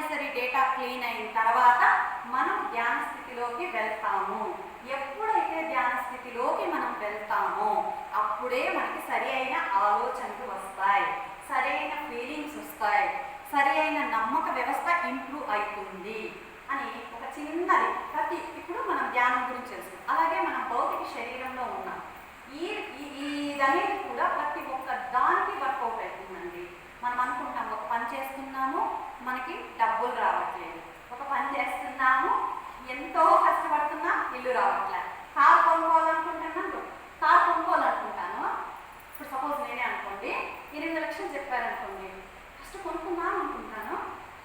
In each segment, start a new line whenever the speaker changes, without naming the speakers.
Unnecessary data clean అయిన తర్వాత మనం ధ్యాన స్థితిలోకి వెళ్తాము. ఎప్పుడైతే ధ్యాన స్థితిలోకి మనం వెళ్తామో అప్పుడే మనకి సరి అయిన ఆలోచనలు వస్తాయి, సరైన ఫీలింగ్స్ వస్తాయి, సరి అయిన నమ్మక వ్యవస్థ ఇంప్రూవ్ అవుతుంది అని ఒక చిన్నది ఇప్పుడు మనం ధ్యానం గురించి తెలుసు. అలాగే మనం భౌతిక శరీరంలో ఉన్నాం. ఇదనేది కూడా ప్రతి ఒక్క దానికి వర్కౌట్ అవుతుందండి. మనం అనుకుంటాం ఒక పని చేస్తున్నాము మనకి డబ్బులు రావట్లేదు, ఒక పని చేస్తున్నాము ఎంతో కష్టపడుతున్నా ఇల్లు రావట్లేదు, కారు కొనుక్కోవాలనుకుంటున్నాను, కారు కొనుక్కోవాలనుకుంటాను. ఇప్పుడు సపోజ్ నేనే అనుకోండి 8 లక్షలు చెప్పారనుకోండి, ఫస్ట్ కొనుక్కుందాం అనుకుంటాను,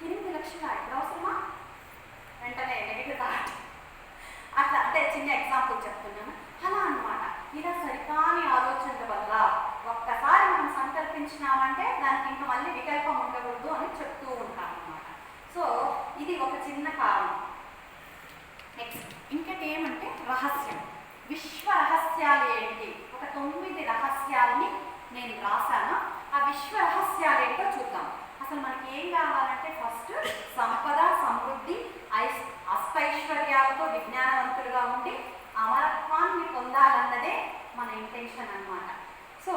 8 లక్షలు ఇప్పుడు అవసరమా, వెంటనే నెగిటివ్ థాట్. అట్లా అంటే చిన్న ఎగ్జాంపుల్ చెప్తున్నాను. అలా అన్నమాట. ఇలా సరికాని ఆలోచనల వల్ల ఒక్కసారి మనం సంకల్పించినామంటే దానికి ఇంకా మళ్ళీ వికల్పం ఉండకూడదు అని చెప్తూ ఉంటాం అన్నమాట. సో ఇది ఒక చిన్న కారణం. నెక్స్ట్ ఇంకటి ఏమంటే రహస్యం. విశ్వ రహస్యాలు ఏంటి? ఒక 9 రహస్యాలని నేను రాశాను. ఆ విశ్వ రహస్యాలు ఏంటో చూద్దాం. అసలు మనకి ఏం కావాలంటే ఫస్ట్ సంపద, సమృద్ధి, అష్టైశ్వర్యాలతో విజ్ఞానవంతులుగా ఉండి అమరత్వాన్ని పొందాలన్నదే మన ఇంటెన్షన్ అన్నమాట. సో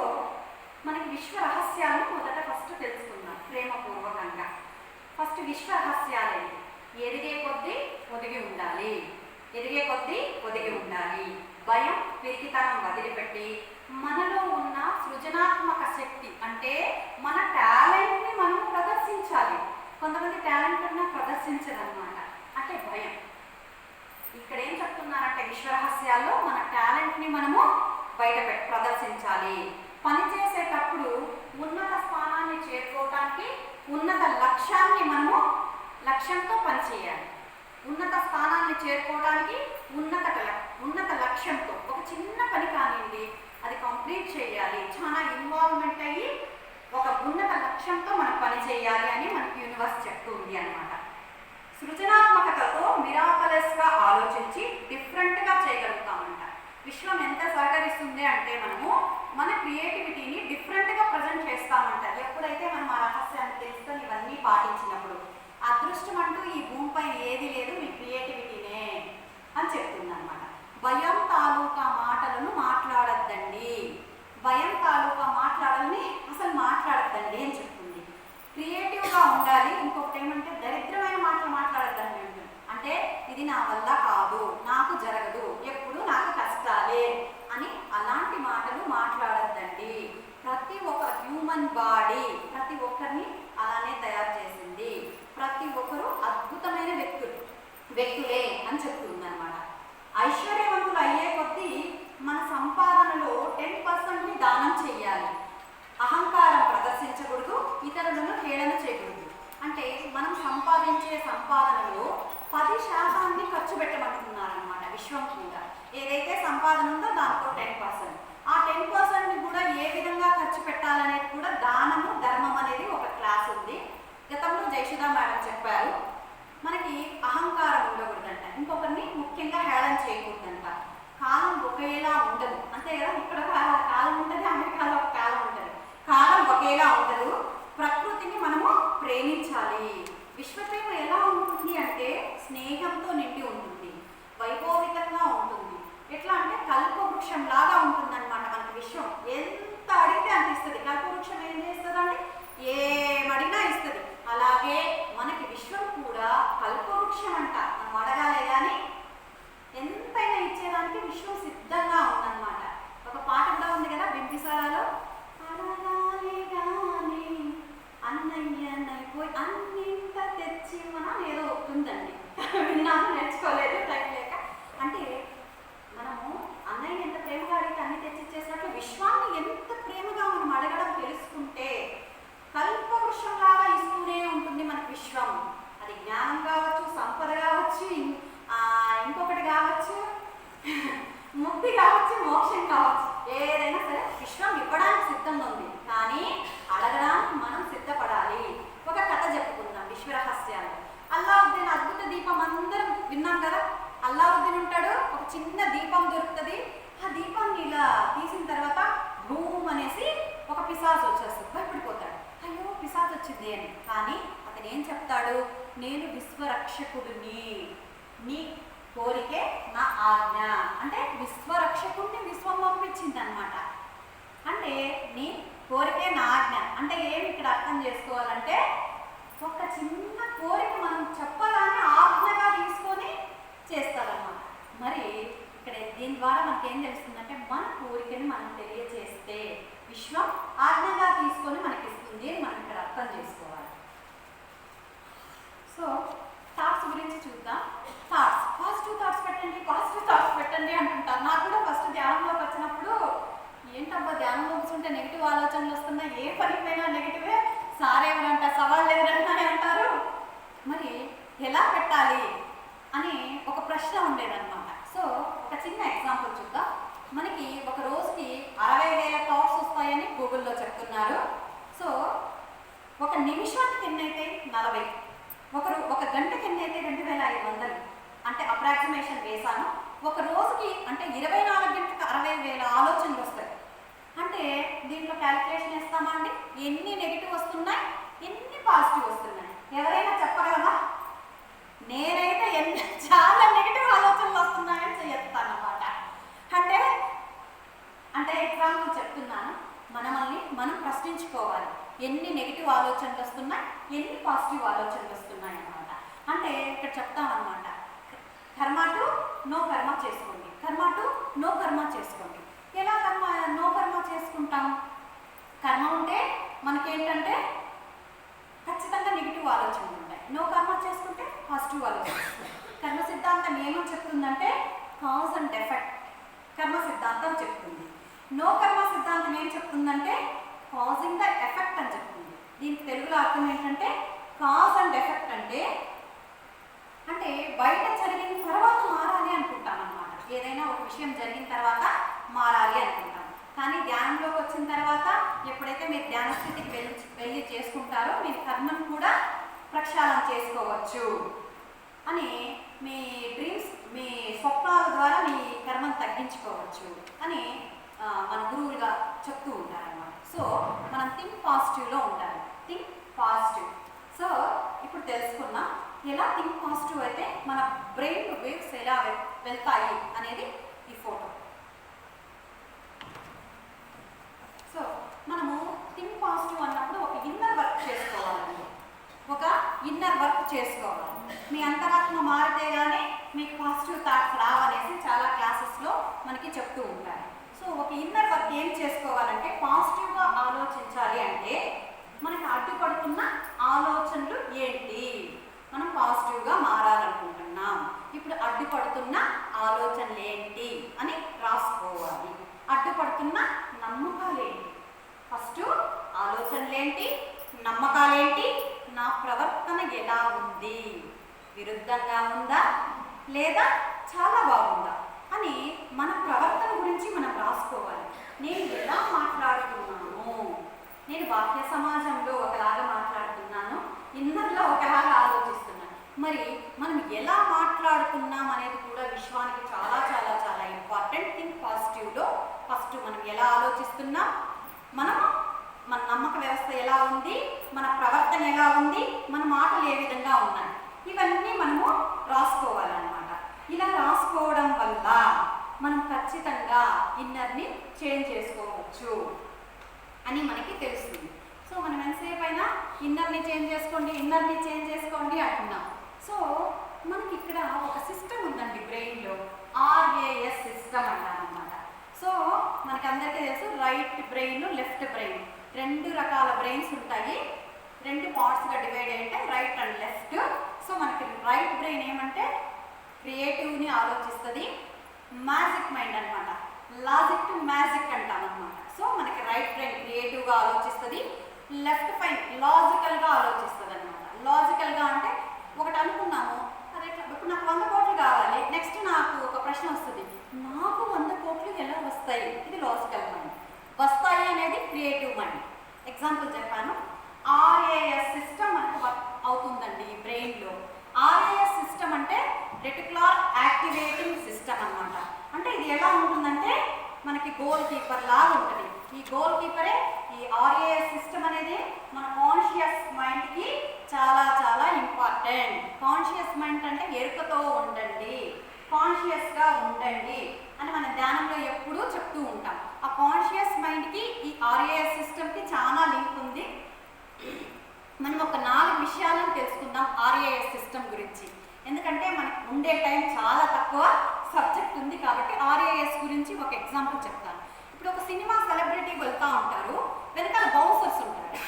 మనకి విశ్వ రహస్యాలను మొదట ఫస్ట్ తెలుసుకుందాం ప్రేమపూర్వకంగా. ఫస్ట్ విశ్వ రహస్యాలు ఏంటి? ఎదిగే కొద్దీ ఒదిగి ఉండాలి, ఎదిగే కొద్దీ ఒదిగి ఉండాలి. భయం, పిరికితనం వదిలిపెట్టి మనలో ఉన్న సృజనాత్మక శక్తి అంటే మన టాలెంట్ని మనం ప్రదర్శించాలి. కొంతమంది టాలెంట్ ఉన్నా ప్రదర్శించదన్నమాట, అంటే భయం. ఇక్కడ ఏం చెప్తున్నారంటే విశ్వరహస్యాల్లో మన టాలెంట్ని మనము ప్రదర్శించాలి. పని చేసేటప్పుడు ఉన్నత స్థానాన్ని చేరుకోవటానికి ఉన్నత లక్ష్యాన్ని మనము లక్ష్యంతో పనిచేయాలి. ఉన్నత స్థానాన్ని చేరుకోవడానికి ఉన్నత లక్ష్యంతో ఒక చిన్న పని కానివ్వండి అది కంప్లీట్ చేయాలి. చాలా ఇన్వాల్వ్మెంట్ అయ్యి ఒక ఉన్నత లక్ష్యంతో మనం పని చేయాలి అని మనకి యూనివర్స్ చెప్తుంది అన్నమాట. సృజనాత్మకతతో మిరాకలస్గా ఆలోచించి డిఫరెంట్గా చేయగలుగుతామంట. విశ్వం ఎంత సహకరిస్తుంది అంటే మనము మన క్రియేటివిటీని డిఫరెంట్గా ప్రజెంట్ చేస్తామంట. ఎప్పుడైతే మనం ఆ రహస్యాన్ని తెలుసుకొని ఇవన్నీ పాటించినప్పుడు అదృష్టం అంటూ ఈ భూమిపై ఏది లేదు, మీ క్రియేటివిటీనే అని చెప్తుంది అనమాట. భయం తాలూకా మాటలను మాట్లాడద్దండి, భయం తాలూకా మాట్లాడాలని అసలు మాట్లాడద్దండి అని చెప్తుంది. క్రియేటివ్గా ఉండాలి. ఇంకొకటి ఏమంటే దరిద్రమైన మాటలు మాట్లాడద్దండి అంటే ఇది నా వల్ల కాదు, నాకు జరగదు, ఎప్పుడు నాకు కష్టాలే అని అలాంటి మాటలు మాట్లాడద్దండి. ప్రతి ఒక్క హ్యూమన్ బాడీ ప్రతి ఒక్కరిని అలానే తయారు చేసింది. ప్రతి ఒక్కరు అద్భుతమైన వ్యక్తులే అని చెప్తుంది అనమాట. ఐశ్వర్యవంతులు అయ్యే కొద్దీ మన సంపాదనలో 10% దానం చేయాలి. అహంకారం ప్రదర్శించకూడదు, ఇతరులను హేళన చేయకూడదు. అంటే మనం సంపాదించే సంపాదనలో 10% ఖర్చు పెట్టమంటున్నారనమాట విశ్వం కూడా. ఏదైతే సంపాదన ఉందో దాంతో 10%, ఆ 10% కూడా ఏ విధంగా ఖర్చు పెట్టాలనేది కూడా దానము ధర్మం అనేది ఒక క్లాస్ ఉంది. గతంలో జయసుధా మేడం చెప్పారు. మనకి అహంకారం ఉండకూడదంట, ఇంకొకరిని ముఖ్యంగా హేళన చేయకూడదంట. కాలం ఒకేలా ఉండదు, అంతే కదా. ఇక్కడ కాలం ఉంటుంది, అమెరికాలో ఒక కాలం ఉంటుంది. కాలం ఒకేలా ఉండదు. ప్రకృతిని మనము ప్రేమించాలి. విశ్వప్రేమ ఎలా ఉంటుంది అంటే స్నేహంతో నిండి ఉంటుంది, వైభవికంగా ఉంటుంది. ఎట్లా అంటే కల్పవృక్షం లాగా ఉంటుంది అనమాట మనకి విశ్వం. ఎంత అడిగితే అంత ఇస్తుంది. కల్పవృక్షం ఏం చేస్తుందండి? ఏమడిగినా ఇస్తుంది. అలాగే మనకి విశ్వం కూడా కల్పవృక్షం అంట. మనం అడగాలే కానీ ఎంతైనా ఇచ్చేదానికి విశ్వం సిద్ధంగా ఉందన్నమాట. ఒక పాట కూడా ఉంది కదా బింబిసారాలో, అడగాలే కానీ అన్నయ్యనైపోయి అన్నింత తెచ్చి మనం ఏదో ఉందండి, విన్నాను, నేర్చుకోలేదు టైం లేక. అంటే మనము అన్నయ్య ఎంత ప్రేమగా అడిగితే అన్ని తెచ్చిచ్చేసినట్లు విశ్వాన్ని ఎంత ప్రేమగా మనం అడగడం తెలుసుకుంటే కల్పవృక్షంలాగా ఇస్తూనే ఉంటుంది మనకి విశ్వం. అది జ్ఞానం కావచ్చు, సంపద కావచ్చు, ఇంకొకటి కావచ్చు, ముక్తి కావచ్చు, మోక్షం కావచ్చు, ఏదైనా సరే విశ్వం ఇవ్వడానికి సిద్ధంగా ఉంది. కానీ అడగడానికి మనం సిద్ధపడాలి. ఒక కథ చెప్పుకుందాం విశ్వరహస్యాలు. అల్లావుద్దీన్ అద్భుత దీపం అందరం విన్నాం కదా. అల్లావుద్దీన్ ఉంటాడు, ఒక చిన్న దీపం దొరుకుతుంది. ఆ దీపాన్ని ఇలా తీసిన తర్వాత భూమ్ అనేసి ఒక పిశాచ్ వచ్చేస్తుంది. భయపడిపోతాడు, అయ్యో పిశాచ్ వచ్చింది అని. కానీ అతను ఏం చెప్తాడు? నేను విశ్వరక్షకుడిని, నీ కోరికే నా ఆజ్ఞ. అంటే విశ్వరక్షకుడిని విశ్వం పంపించింది అనమాట. అంటే నీ కోరికే నా ఆజ్ఞ అంటే ఏమి ఇక్కడ అర్థం చేసుకోవాలంటే, ఒక చిన్న కోరిక మనం చెప్పగానే ఆజ్ఞగా తీసుకొని చేస్తారన్నమాట. మరి ఇక్కడ దీని ద్వారా మనకి ఏం తెలుస్తుందంటే, మన కోరికని మనం తెలియజేస్తే విశ్వం ఆజ్ఞగా తీసుకొని మనకి ఇస్తుంది అని మనం ఇక్కడ అర్థం చేసుకోవాలి. సో థాట్స్ గురించి చూద్దాం. థాట్స్, పాజిటివ్ థాట్స్ పెట్టండి, పాజిటివ్ థాట్స్ పెట్టండి అంటుంటారు. నాకు కూడా ఫస్ట్ ధ్యానంలోకి వచ్చినప్పుడు ఏంటబ్బా ధ్యానంలో కూర్చుంటే నెగిటివ్ ఆలోచనలు వస్తున్నాయి, ఏ పని పైన నెగిటివే, సార్ ఏమనంట సవాళ్ళు ఎదురంటానే అంటారు, మరి ఎలా పెట్టాలి అని ఒక ప్రశ్న ఉండేదన్నమాట. సో ఒక చిన్న ఎగ్జాంపుల్ చూద్దాం. మనకి ఒక రోజుకి 60,000 థాట్స్ వస్తాయని గూగుల్లో చెప్తున్నారు. సో ఒక నిమిషానికి ఎన్నైతే 40, ఒక గంటకి ఎన్నైతే 2,500 అంటే అప్రాక్సిమేషన్ వేశాను. ఒక రోజుకి అంటే 24 గంటలకు 60,000 ఆలోచనలు వస్తాయి. అంటే దీంట్లో క్యాలిక్యులేషన్ వేస్తామా అండి, ఎన్ని నెగిటివ్ వస్తున్నాయి, ఎన్ని పాజిటివ్ వస్తున్నాయి, ఎవరైనా చెప్పగలమా? నేనైతే చాలా నెగిటివ్ ఆలోచనలు వస్తున్నాయని చెప్తాను అన్నమాట. అంటే ఎగ్జాంపుల్ చెప్తున్నాను, మనం ప్రశ్నించుకోవాలి, ఎన్ని నెగిటివ్ ఆలోచనలు వస్తున్నాయి, ఎన్ని పాజిటివ్ ఆలోచనలు వస్తున్నాయి అన్నమాట. అంటే ఇక్కడ చెప్తామన్నమాట, కర్మ టు నో కర్మ చేసుకోండి, కర్మ టు నో కర్మ చేసుకోండి. ఎలా నో కర్మ చేసుకుంటాం? కర్మ ఉంటే మనకేంటంటే ఖచ్చితంగా నెగిటివ్ ఆలోచనలు ఉంటాయి. నో కర్మ చేసుకుంటే పాజిటివ్ ఆలోచనలు ఉంటాయి. కర్మ సిద్ధాంతం ఏమని చెప్తుందంటే కాజ్ అండ్ ఎఫెక్ట్ కర్మ సిద్ధాంతం చెప్తుంది. నో కర్మ సిద్ధాంతం ఏం చెప్తుందంటే కాజింగ్ ద ఎఫెక్ట్ అని చెప్తుంది. దీనికి తెలుగులో అర్థం ఏంటంటే, కాజ్ అండ్ ఎఫెక్ట్ అంటే బయట జరిగిన తర్వాత మారాలి అనుకుంటాం అన్నమాట. ఏదైనా ఒక విషయం జరిగిన తర్వాత మారాలి అనుకుంటాం. కానీ ధ్యానంలోకి వచ్చిన తర్వాత ఎప్పుడైతే మీరు ధ్యాన స్థితికి వెళ్ళి చేసుకుంటారో మీరు కర్మను కూడా ప్రక్షాళన చేసుకోవచ్చు అని, మీ డ్రీమ్స్, మీ స్వప్నాల ద్వారా మీ కర్మను తగ్గించుకోవచ్చు అని మన గురువులుగా చెప్తూ ఉంటారన్నమాట. సో మనం థింక్ పాజిటివ్లో ఉండాలి, థింక్ పాజిటివ్. సో ఇప్పుడు తెలుసుకున్నాం ఎలా థింక్ పాజిటివ్ అయితే మన బ్రెయిన్ వేవ్స్ ఎలా వెళ్తాయి అనేది ఈ ఫోటో. సో మనము థింక్ పాజిటివ్ అన్నప్పుడు ఒక ఇన్నర్ వర్క్ చేసుకోవాలండి, ఒక ఇన్నర్ వర్క్ చేసుకోవాలి. మీ అంతరాత్మ మారితే కానీ మీకు పాజిటివ్ థాట్స్ రావనేసి చాలా క్లాసెస్లో మనకి చెప్తూ ఉంటారు. సో ఒక ఇన్నర్ వర్క్ ఏం చేసుకోవాలంటే, పాజిటివ్గా ఆలోచించాలి అంటే మనకి అడ్డుపడుతున్న ఆలోచనలు ఏంటి, మనం పాజిటివ్గా మారాలనుకుంటున్నాం, ఇప్పుడు అడ్డుపడుతున్న ఆలోచనలు ఏంటి అని రాసుకోవాలి. అడ్డుపడుతున్న నమ్మకాలేంటి, ఫస్ట్ ఆలోచనలేంటి, నమ్మకాలేంటి, నా ప్రవర్తన ఎలా ఉంది, విరుద్ధంగా ఉందా లేదా చాలా బాగుందా అని మన ప్రవర్తన గురించి మనం రాసుకోవాలి. నేను ఎలా మాట్లాడుతున్నాను, నేను బాహ్య సమాజంలో ఒకలాగా మాట్లాడుతున్నాను, ఇన్నర్లో ఒకలాగా ఆలోచిస్తున్నాను. మరి మనం ఎలా మాట్లాడుతున్నాం అనేది కూడా విశ్వానికి చాలా చాలా చాలా ఇంపార్టెంట్. థింక్ పాజిటివ్లో ఫస్ట్ మనం ఎలా ఆలోచిస్తున్నాం, మన నమ్మక వ్యవస్థ ఎలా ఉంది, మన ప్రవర్తన ఎలా ఉంది, మన మాటలు ఏ విధంగా ఉన్నాయి, ఇవన్నీ మనము రాసుకోవాలన్నమాట. ఇలా రాసుకోవడం వల్ల మనం ఖచ్చితంగా ఇన్నర్ని చేంజ్ చేసుకోవచ్చు అని మనకి తెలుస్తుంది. సో మనం ఎంతసేపు అయినా ఇన్నర్ని చేంజ్ చేసుకోండి, ఇన్నర్ని చేంజ్ చేసుకోండి అంటున్నాం. సో మనకి ఇక్కడ ఒక సిస్టమ్ ఉందండి బ్రెయిన్లో, RAS సిస్టమ్ అంటారనమాట. సో మనకి అందరికీ తెలుసు, రైట్ బ్రెయిన్, లెఫ్ట్ బ్రెయిన్, రెండు రకాల బ్రెయిన్స్ ఉంటాయి. రెండు పార్ట్స్గా డివైడ్ అయితే రైట్ అండ్ లెఫ్ట్. సో మనకి రైట్ బ్రెయిన్ ఏమంటే క్రియేటివ్ని ఆలోచిస్తుంది, మ్యాజిక్ మైండ్ అనమాట, లాజిక్ టు మ్యాజిక్ అంటాం అనమాట. సో మనకి రైట్ బ్రెయిన్ క్రియేటివ్గా ఆలోచిస్తుంది, లెఫ్ట్ బ్రెయిన్ లాజికల్గా ఆలోచిస్తుంది అనమాట. లాజికల్గా అంటే ఒకటి అనుకున్నాము, అరే ఇప్పుడు నాకు 100 కోట్లు కావాలి, నెక్స్ట్ నాకు ఒక ప్రశ్న వస్తుంది, నాకు 100 కోట్లు ఎలా వస్తాయి, ఇది లాజికల్ మైండ్. వస్తాయి అనేది క్రియేటివ్ మైండ్. ఎగ్జాంపుల్ చెప్పాను, RAS సిస్టమ్ మనకు వర్క్ అవుతుందండి ఈ బ్రెయిన్లో. RAS సిస్టమ్ అంటే రెటిక్యులర్ యాక్టివేటింగ్ సిస్టమ్ అన్నమాట. అంటే ఇది ఎలా ఉంటుందంటే మనకి గోల్ కీపర్ లాగా ఉంటుంది. ఈ గోల్ కీపరే ఈ RAS సిస్టమ్ అనేది మన కాన్షియస్ మైండ్కి చాలా చాలా ఇంపార్టెంట్. కాన్షియస్ మైండ్ అంటే ఎరుకతో ఉండండి, కాన్షియస్గా ఉండండి అని మన ధ్యానంలో ఎప్పుడూ చెప్తూ ఉంటాం. ఆ కాన్షియస్ మైండ్కి ఈ ఆర్ఏఎస్ సిస్టమ్కి చాలా లింక్ ఉంది. మనం ఒక 4 విషయాలను తెలుసుకుందాం ఆర్ఏఎస్ సిస్టమ్ గురించి. ఎందుకంటే మనకు ఉండే టైం చాలా తక్కువ, సబ్జెక్ట్ ఉంది కాబట్టి ఆర్ఏఎస్ గురించి ఒక ఎగ్జాంపుల్ చెప్తాను. ఇప్పుడు ఒక సినిమా సెలబ్రిటీ వెళ్తూ ఉంటారు, వెనకాల బౌన్సర్స్ ఉంటారు.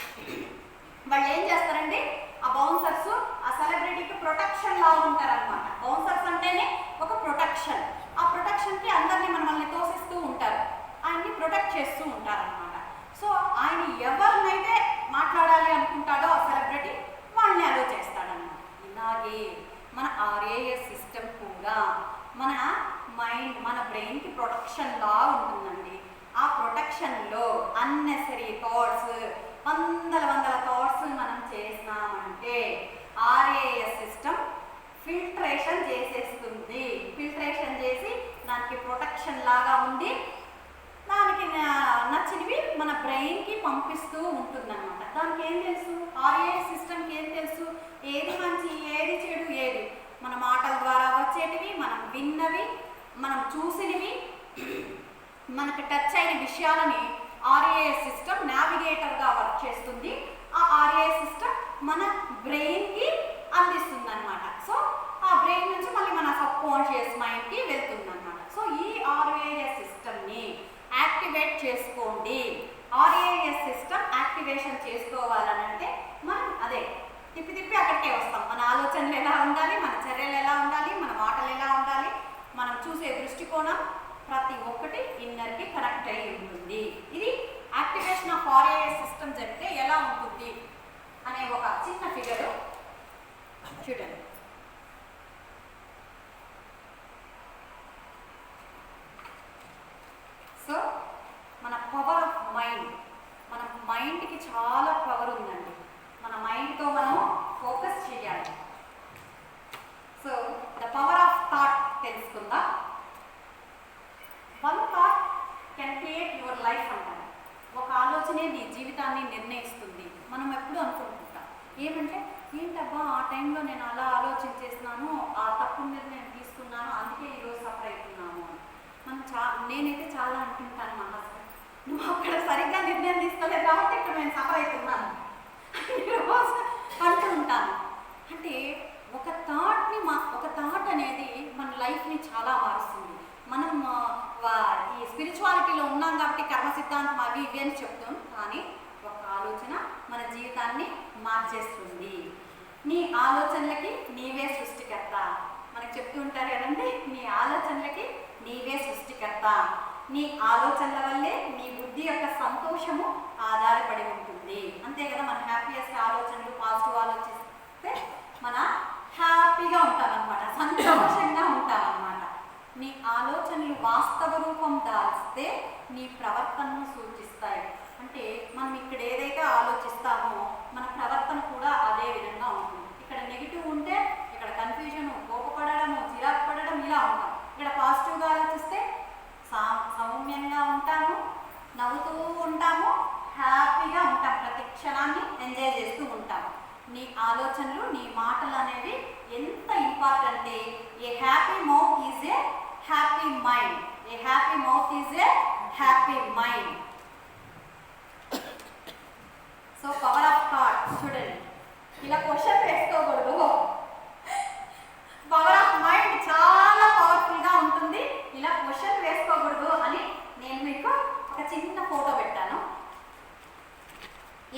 వాళ్ళు ఏం చేస్తారండి, ఆ బౌన్సర్స్ ఆ సెలబ్రిటీకి ప్రొటెక్షన్ లా ఉంటారనమాట. బౌన్సర్స్ అంటేనే ఒక ప్రొటెక్షన్. ఆ ప్రొటెక్షన్కి అందరినీ మనల్ని తోసిస్తూ ఉంటారు, ఆయన్ని ప్రొటెక్ట్ చేస్తూ ఉంటారనమాట. సో ఆయన ఎవరినైతే మాట్లాడాలి అనుకుంటాడో ఆ సెలబ్రిటీ వాళ్ళని అలో చేస్తాడనమాట. ఇలాగే మన ఆర్ఏఎస్ సిస్టమ్ కూడా మన మైండ్, మన బ్రెయిన్కి ప్రొటెక్షన్ లా ఉంటుందండి. ఆ ప్రొటెక్షన్లో అన్నెసరీ థాట్స్, వందల థాట్స్ మనం చేసినామంటే ఆర్ఏఎస్ సిస్టమ్ ఫిల్ట్రేషన్ చేసేస్తుంది. ఫిల్ట్రేషన్ చేసి దానికి ప్రొటెక్షన్ లాగా ఉండి దానికి నచ్చినవి మన బ్రెయిన్కి పంపిస్తూ ఉంటుందన్నమాట. దానికి ఏం తెలుసు, ఆర్ఏఎస్ సిస్టమ్కి ఏం తెలుసు, ఏది మంచి ఏది చెడు, ఏది మన మాటల ద్వారా వచ్చేటివి, మనం విన్నవి, మనం చూసినవి, మనకు టచ్ అయిన విషయాలని ఆర్ఏఎస్ సిస్టమ్ నావిగేటర్గా వర్క్ చేస్తుంది. ఆ ఆర్ఏఎస్ సిస్టమ్ మన బ్రెయిన్కి అందిస్తుంది అనమాట. సో ఆ బ్రెయిన్ నుంచి మళ్ళీ మన సబ్ కాన్షియస్ మైండ్కి వెళ్తుంది అనమాట. సో ఈ ఆర్ఏఎస్ సిస్టమ్ని యాక్టివేట్ చేసుకోండి. ఆర్ఏఎస్ సిస్టమ్ యాక్టివేషన్ చేసుకోవాలనంటే మనం అదే తిప్పి అక్కడికే వస్తాం. మన ఆలోచనలు ఎలా ఉండాలి, మన చర్యలు ఎలా ఉండాలి, మన మాటలు ఎలా ఉండాలి, మనం చూసే దృష్టికోణం ప్రతి ఒక్కటి ఇన్నర్కి కనెక్ట్ అయి ఉంటుంది. ఇది యాక్టివేషన్ ఆఫ్ ఆర్ఏఎస్ సిస్టమ్ జరిగితే ఎలా ఉంటుంది అనే ఒక చిన్న ఫిగర్ చూడండి. సో మన పవర్ ఆఫ్ మైండ్, మన మైండ్కి చాలా పవర్ ఉందండి. మన మైండ్తో మనం ఫోకస్ చేయాలి. So the power of thought తెలుసుకుందాం. One thought can create your life అంటారు. ఒక ఆలోచనే నీ జీవితాన్ని నిర్ణయిస్తుంది. మనం ఎప్పుడు అనుకుంటుంటాం ఏమంటే, ఏంటబ్బా ఆ టైంలో నేను అలా ఆలోచించేస్తున్నాను, ఆ తప్పు నిర్ణయం తీసుకున్నాను, అందుకే ఈరోజు సఫర్ అవుతున్నాము అని. మనం నేనైతే చాలా అంటుంటాను, మా హస్బెండ్ నువ్వు అక్కడ సరిగ్గా నిర్ణయం తీసుకోలేదు కాబట్టి ఇక్కడ నేను సఫర్ అవుతున్నాను రోజు అంటూ ఉంటాను. అంటే ఒక థాట్ అనేది మన లైఫ్ని చాలా మారుస్తుంది. మనం ఈ స్పిరిచువాలిటీలో ఉన్నాం కాబట్టి కర్మ సిద్ధాంతం అవి ఇవి అని చెప్తాం, కానీ ఒక ఆలోచన మన జీవితాన్ని మార్చేస్తుంది. నీ ఆలోచనలకి నీవే సృష్టికర్త. మనకు చెప్తూ ఉంటారు కదండి, నీ ఆలోచనలకి నీవే సృష్టికర్త. నీ ఆలోచనల వల్లే నీ బుద్ధి యొక్క సంతోషము ఆధారపడి ఉంటుంది. అంతే కదా, మన హ్యాపీయెస్ట్ ఆలోచనలు పాజిటివ్ ఆలోచిస్తే మన హ్యాపీగా ఉంటామన్నమాట, సంతోషంగా ఉంటామన్నమాట. నీ ఆలోచనలు వాస్తవ రూపం దాల్స్తే నీ ప్రవర్తనను సూచిస్తాయి. అంటే మనం ఇక్కడ ఏదైతే ఆలోచిస్తామో మన ప్రవర్తన కూడా అదే విధంగా ఉంటుంది. ఇక్కడ నెగిటివ్ ఉంటే ఇక్కడ కన్ఫ్యూజన్, కోపపడము, చిరాకు పడడం ఇలా ఉంటాం. ఇక్కడ పాజిటివ్గా ఆలోచిస్తే సౌమ్యంగా ఉంటాము, నవ్వుతూ ఉంటాము, హ్యాపీగా ఉంటాం, ప్రతి క్షణాన్ని ఎంజాయ్ చేస్తూ ఉంటాము. నీ ఆలోచనలు, నీ మాటలు అనేవి ఎంత important. A happy mouth is a happy mind. A happy mouth is a happy mind. So power of thought చూడండి, ఇలా క్వశ్చన్ వేసుకోకూడదు. పవర్ ఆఫ్ మైండ్ చాలా పవర్ఫుల్గా ఉంటుంది. ఇలా క్వశ్చన్ వేసుకోకూడదు అని నేను మీకు ఒక చిన్న ఫోటో పెట్టాను.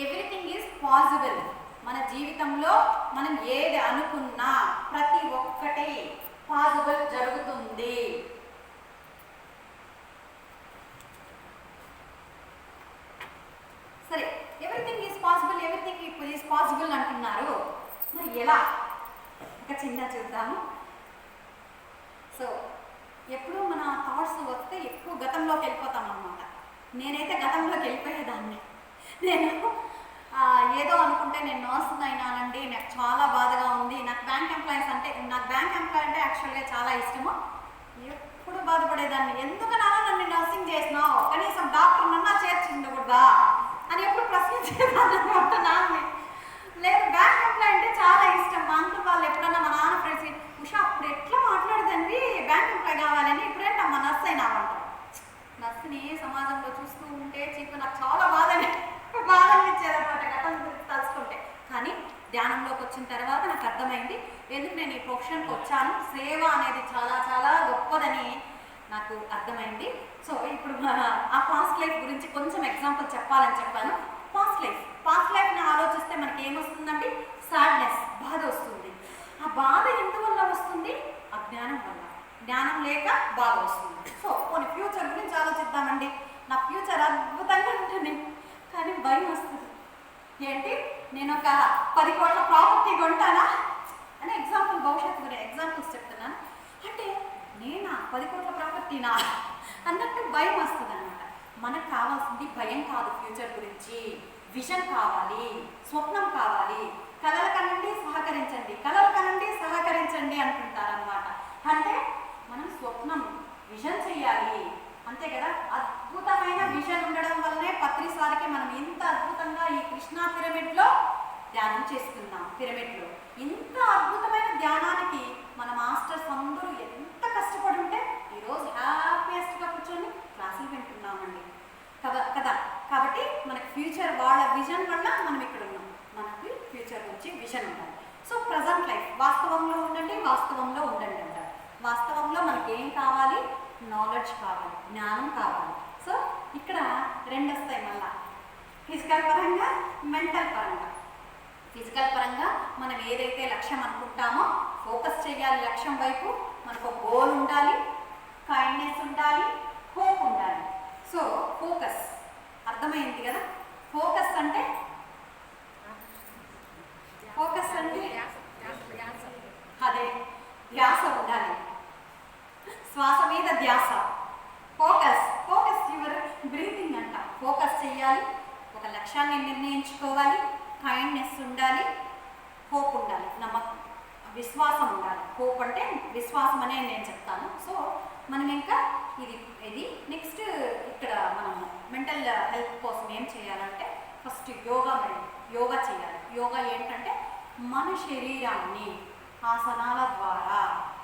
Everything is possible. మన జీవితంలో మనం ఏది అనుకున్నా ప్రతి ఒక్కటి పాసిబుల్ జరుగుతుంది. సరే, everything is possible, everything is possible అంటున్నారు, మరి ఎలా? ఒక చిన్న చూద్దాము. సో ఎప్పుడు మన థాట్స్ వస్తే ఎక్కువ గతంలోకి వెళ్ళిపోతాం అన్నమాట. నేనైతే గతంలోకి వెళ్ళిపోయేదాన్ని. నేను ఏదో అనుకుంటే నేను నర్సింగ్ అయినానండి, నాకు చాలా బాధగా ఉంది, నాకు బ్యాంక్ ఎంప్లాయీస్ అంటే యాక్చువల్గా చాలా ఇష్టము. ఎప్పుడు బాధపడేదాన్ని, ఎందుకన్నా నన్ను నర్సింగ్ చేసినావు, కనీసం డాక్టర్ నన్నా చేర్చిండకూడదా అని ఎప్పుడు ప్రశ్నించేదాన్ని అనమాట నాన్ని. లేదు బ్యాంక్ ఎంప్లాయ్ అంటే చాలా ఇష్టం. మా అంకుల్ వాళ్ళు ఎప్పుడన్నా మా నాన్న ఫ్రెండ్స్ ఉషా అప్పుడు ఎట్లా మాట్లాడదండి బ్యాంక్ ఎంప్లాయ్ కావాలని, ఇప్పుడేంటమ్మా నర్స్ అయినావంట. నర్స్ని సమాజంలో చూస్తూ ఉంటే నాకు చాలా బాధ అనిపించేది అనమాట గతం గురించి తలుచుకుంటే. కానీ ధ్యానంలోకి వచ్చిన తర్వాత నాకు అర్థమైంది ఎందుకు నేను ఈ ప్రొఫెషన్కి వచ్చాను, సేవ అనేది చాలా చాలా గొప్పదని నాకు అర్థమైంది. సో ఇప్పుడు ఆ పాస్ట్ లైఫ్ గురించి కొంచెం ఎగ్జాంపుల్ చెప్పాలని చెప్పాను. పాస్ట్ లైఫ్ని ఆలోచిస్తే మనకి ఏమొస్తుందండి? సాడ్నెస్, బాధ వస్తుంది. ఆ బాధ ఎందువల్ల వస్తుంది? అజ్ఞానం వల్ల. జ్ఞానం లేక బాధ వస్తుంది. సో కొన్ని ఫ్యూచర్ గురించి ఆలోచిద్దామండి. నా ఫ్యూచర్ అద్భుతంగా ఉంటుంది కానీ భయం వస్తుంది. ఏంటి, నేను ఒక 10 కోట్ల ప్రాపర్టీ కొంటానా అని భవిష్యత్తు గురించి ఎగ్జాంపుల్స్ చెప్తున్నాను. అంటే నేనా 10 కోట్ల ప్రాపర్టీనా అన్నట్టు భయం వస్తుంది అనమాట. మనకు కావాల్సింది భయం కాదు, ఫ్యూచర్ గురించి విజన్ కావాలి, స్వప్నం కావాలి. కలల కనండి సహకరించండి అంటుంటారనమాట. అంటే మనం స్వప్నం విజన్ చెయ్యాలి అంతే కదా. అద్భుతమైన విజన్ ఉండడం వల్లనే పత్రిసారికి మనం ఇంత అద్భుతంగా ఈ కృష్ణా పిరమిడ్లో ధ్యానం చేసుకున్నాం. పిరమిడ్లో ఇంత అద్భుతమైన ధ్యానానికి మన మాస్టర్స్ అందరూ ఎంత కష్టపడి ఉంటే ఈరోజు హ్యాపీయెస్ట్గా కూర్చొని క్లాసులు వింటున్నామండి కదా. కాబట్టి మనకి ఫ్యూచర్ వాళ్ళ విజన్ వల్ల మనం ఇక్కడ ఉన్నాం. మనకి ఫ్యూచర్ గురించి విజన్ ఉండాలి. సో ప్రజెంట్ లైఫ్ వాస్తవంలో ఉండండి అంటారు. వాస్తవంలో మనకి ఏం కావాలి? నాలెడ్జ్ కావాలి, జ్ఞానం కావాలి. సో ఇక్కడ 2 వస్తాయి మళ్ళా, ఫిజికల్ పరంగా, మెంటల్ పరంగా. ఫిజికల్ పరంగా మనం ఏదైతే లక్ష్యం అనుకుంటామో ఫోకస్ చేయాలి లక్ష్యం వైపు. మనకు గోల్ ఉండాలి, కైండ్నెస్ ఉండాలి, హోప్ ఉండాలి. సో ఫోకస్ అర్థమైంది కదా. ఫోకస్ అంటే అదే ధ్యాస ఉండాలి, శ్వాస మీద ధ్యాస. ఫోకస్ యువర్ బ్రీతింగ్ అంట. ఫోకస్ చేయాలి, ఒక లక్ష్యాన్ని నిర్ణయించుకోవాలి, కైండ్నెస్ ఉండాలి, హోప్ ఉండాలి, నమ్మకం, విశ్వాసం ఉండాలి. హోప్ అంటే విశ్వాసం అనే నేను చెప్తాను. సో మనం ఇంకా ఇది నెక్స్ట్ ఇక్కడ మనం మెంటల్ హెల్త్ కోసం ఏం చేయాలంటే ఫస్ట్ యోగా చేయాలి. యోగా ఏంటంటే మన శరీరాన్ని ఆసనాల ద్వారా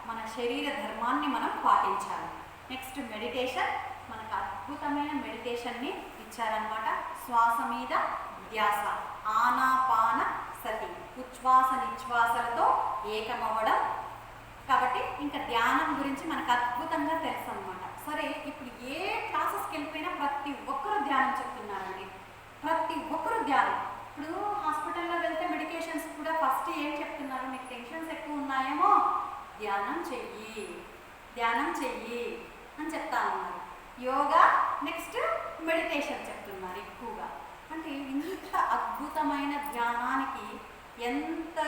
మన శరీర ధర్మాన్ని మనం పాటించాలి. నెక్స్ట్ మెడిటేషన్, మనకు అద్భుతమైన మెడిటేషన్ని ఇచ్చారనమాట. శ్వాస మీద ధ్యాస, ఆనాపాన సతి, ఉచ్ఛ్వాస నిశ్వాసలతో ఏకమవ్వడం. కాబట్టి ఇంకా ధ్యానం గురించి మనకు అద్భుతంగా తెలుసు అనమాట. సరే, ఇప్పుడు ఏ క్లాసెస్కి వెళ్ళిపోయినా ప్రతి ఒక్కరూ ధ్యానం చెప్తున్నారండి. ప్రతి ఒక్కరూ ధ్యానం. ఇప్పుడు హాస్పిటల్లో వెళ్తే మెడికేషన్స్ కూడా ఫస్ట్ ఏం చెప్తున్నారు? మీకు టెన్షన్స్ ఎక్కువ ఉన్నాయేమో ధ్యానం చెయ్యి అని చెప్తా ఉన్నారు. యోగా నెక్స్ట్ మెడిటేషన్ చెప్తున్నారు ఎక్కువగా. అంటే ఇంత అద్భుతమైన ధ్యానానికి ఎంత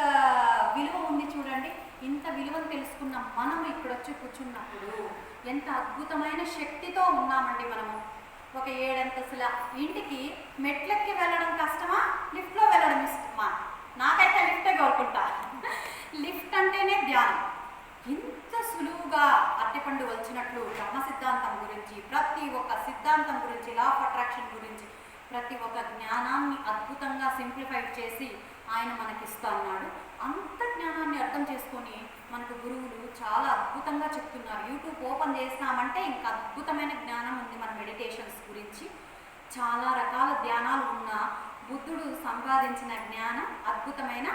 విలువ ఉంది చూడండి. ఇంత విలువను తెలుసుకున్న మనం ఇక్కడ వచ్చి కూర్చున్నప్పుడు ఎంత అద్భుతమైన శక్తితో ఉన్నామండి మనము. ఒక 7 అంతస్తుల ఇంటికి మెట్లెక్కి వెళ్ళడం కష్టమా, లిఫ్ట్లో వెళ్ళడం ఇష్టమా? నాకైతే లిఫ్టే కోరుకుంటా. లిఫ్ట్ అంటేనే ధ్యానం. ఇంత సులువుగా అట్టిపండు వచ్చినట్లు బ్రహ్మ సిద్ధాంతం గురించి, ప్రతి ఒక్క సిద్ధాంతం గురించి, లా ఆఫ్ అట్రాక్షన్ గురించి ప్రతి ఒక్క జ్ఞానాన్ని అద్భుతంగా సింప్లిఫైడ్ చేసి ఆయన మనకిస్తా అన్నాడు. అంత జ్ఞానాన్ని అర్థం చేసుకొని మనకు గురువులు చాలా అద్భుతంగా చెప్తున్నారు. యూట్యూబ్ ఓపెన్ చేసినామంటే ఇంకా అద్భుతమైన జ్ఞానం ఉంది మన మెడిటేషన్స్ గురించి. చాలా రకాల ధ్యానాలు ఉన్న బుద్ధుడు సంపాదించిన జ్ఞానం అద్భుతమైన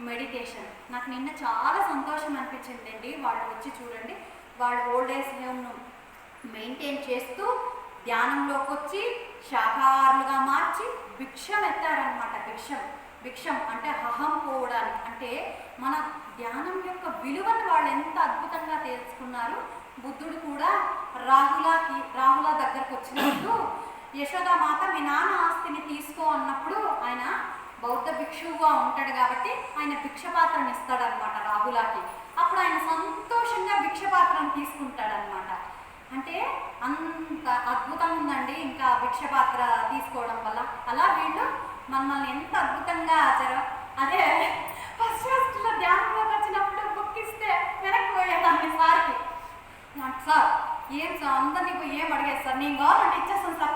మెడిటేషన్. నాకు నిన్న చాలా సంతోషం అనిపించిందండి. వాళ్ళు వచ్చి చూడండి, వాళ్ళు ఓల్డ్ ఏజ్ హోమ్ను మెయింటైన్ చేస్తూ ధ్యానంలోకి వచ్చి శాఖాహారులుగా మార్చి భిక్షం ఎత్తారనమాట. భిక్షం అంటే అహం పోవడానికి. అంటే మన ధ్యానం యొక్క విలువను వాళ్ళు ఎంత అద్భుతంగా తెలుసుకున్నారు. బుద్ధుడు కూడా రాహుల దగ్గరకు వచ్చినప్పుడు యశోదామాత మీ నాన్న ఆస్తిని తీసుకో అన్నప్పుడు ఆయన బౌద్ధ భిక్షువుగా ఉంటాడు కాబట్టి ఆయన భిక్షపాత్రను ఇస్తాడనమాట రాహులకి. అప్పుడు ఆయన సంతోషంగా భిక్షపాత్రను తీసుకుంటాడనమాట. అంటే అంత అద్భుతంగా ఉందండి ఇంకా భిక్షపాత్ర తీసుకోవడం వల్ల. అలా వీళ్ళు మనల్ని ఎంత అద్భుతంగా అదే ఫస్ట్లో ధ్యానంలోకి వచ్చినప్పుడు బుక్ ఇస్తే వెనక్కి పోయేదాన్ని సార్కి. సార్ ఏం సార్ అందరినీ పోయి ఏం అడిగేది సార్, నేను గవర్నమెంట్ ఇచ్చేస్తాను సార్